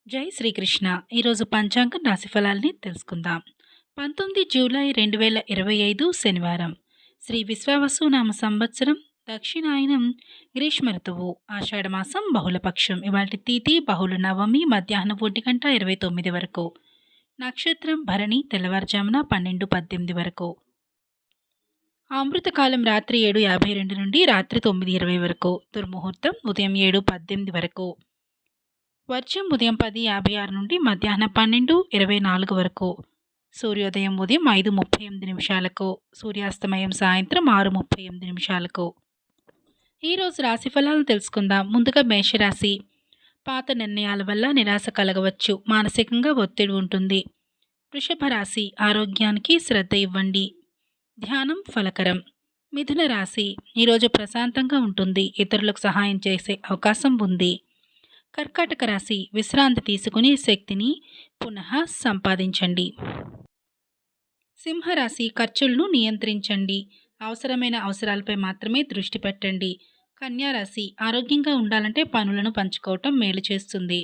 జై శ్రీకృష్ణ. ఈరోజు పంచాంగం రాశిఫలాల్ని తెలుసుకుందాం. 19 జూలై 2025 శనివారం. శ్రీ విశ్వావసు నామ సంవత్సరం, దక్షిణాయనం, గ్రీష్మ ఋతువు, ఆషాఢమాసం, బహుళపక్షం. ఇవాల్టి తిథి బహుళ నవమి మధ్యాహ్నం 1:29 వరకు. నక్షత్రం భరణి తెల్లవారుజామున 12:18 వరకు. అమృతకాలం రాత్రి 7:52 నుండి రాత్రి 9:20 వరకు. దుర్ముహూర్తం ఉదయం 7:18 వరకు. వర్జం ఉదయం 10:56 నుండి మధ్యాహ్నం 12:24 వరకు. సూర్యోదయం ఉదయం 5:38 నిమిషాలకు. సూర్యాస్తమయం సాయంత్రం 6:38 నిమిషాలకు. ఈరోజు రాశి ఫలాలు తెలుసుకుందాం. ముందుగా మేషరాశి. పాత నిర్ణయాల వల్ల నిరాశ కలగవచ్చు. మానసికంగా ఒత్తిడి ఉంటుంది. వృషభ రాశి. ఆరోగ్యానికి శ్రద్ధ ఇవ్వండి. ధ్యానం ఫలకరం. మిథున రాశి. ఈరోజు ప్రశాంతంగా ఉంటుంది. ఇతరులకు సహాయం చేసే అవకాశం ఉంది. కర్కాటక రాశి. విశ్రాంతి తీసుకుని శక్తిని పునః సంపాదించండి. సింహరాశి. ఖర్చులను నియంత్రించండి. అవసరమైన అవసరాలపై మాత్రమే దృష్టి పెట్టండి. కన్యారాశి. ఆరోగ్యంగా ఉండాలంటే పనులను పంచుకోవటం మేలు చేస్తుంది.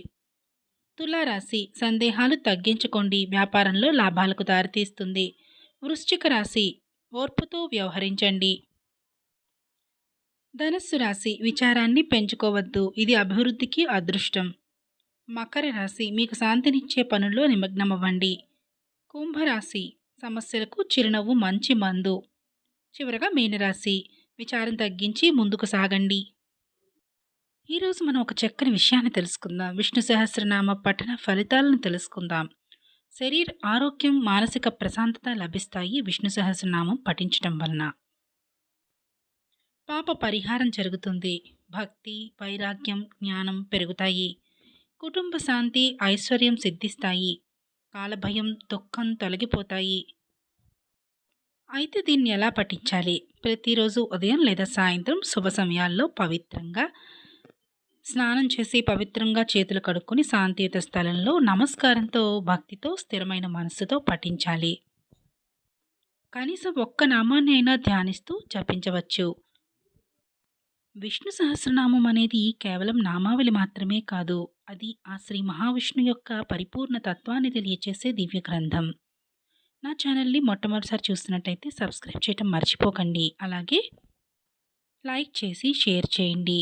తులారాశి. సందేహాలు తగ్గించుకోండి. వ్యాపారంలో లాభాలకు దారితీస్తుంది. వృశ్చిక రాశి. ఓర్పుతో వ్యవహరించండి. ధనస్సు రాశి. విచారాన్ని పెంచుకోవద్దు. ఇది అభివృద్ధికి అదృష్టం. మకర రాశి. మీకు శాంతినిచ్చే పనుల్లో నిమగ్నమవ్వండి. కుంభరాశి. సమస్యలకు చిరునవ్వు మంచి మందు. చివరగా మీనరాశి. విచారం తగ్గించి ముందుకు సాగండి. ఈరోజు మనం ఒక చక్కని విషయాన్ని తెలుసుకుందాం. విష్ణు సహస్రనామ పఠన ఫలితాలను తెలుసుకుందాం. శరీర ఆరోగ్యం, మానసిక ప్రశాంతత లభిస్తాయి విష్ణు సహస్రనామం పఠించడం వలన. పాప పరిహారం జరుగుతుంది. భక్తి, వైరాగ్యం, జ్ఞానం పెరుగుతాయి. కుటుంబ శాంతి, ఐశ్వర్యం సిద్ధిస్తాయి. కాలభయం, దుఃఖం తొలగిపోతాయి. అయితే దీన్ని ఎలా పఠించాలి? ప్రతిరోజు ఉదయం లేదా సాయంత్రం శుభ సమయాల్లో పవిత్రంగా స్నానం చేసి పవిత్రంగా చేతులు కడుక్కొని శాంతియుత స్థలంలో నమస్కారంతో, భక్తితో, స్థిరమైన మనస్సుతో పఠించాలి. కనీసం ఒక్క నామాన్ని అయినా ధ్యానిస్తూ జపించవచ్చు. విష్ణు సహస్రనామం అనేది కేవలం నామావళి మాత్రమే కాదు. అది ఆ శ్రీ మహావిష్ణు యొక్క పరిపూర్ణ తత్వాన్ని తెలియచేసే దివ్య గ్రంథం. నా ఛానల్ని మొట్టమొదటిసారి చూస్తున్నట్టయితే సబ్స్క్రైబ్ చేయటం మర్చిపోకండి. అలాగే లైక్ చేసి షేర్ చేయండి.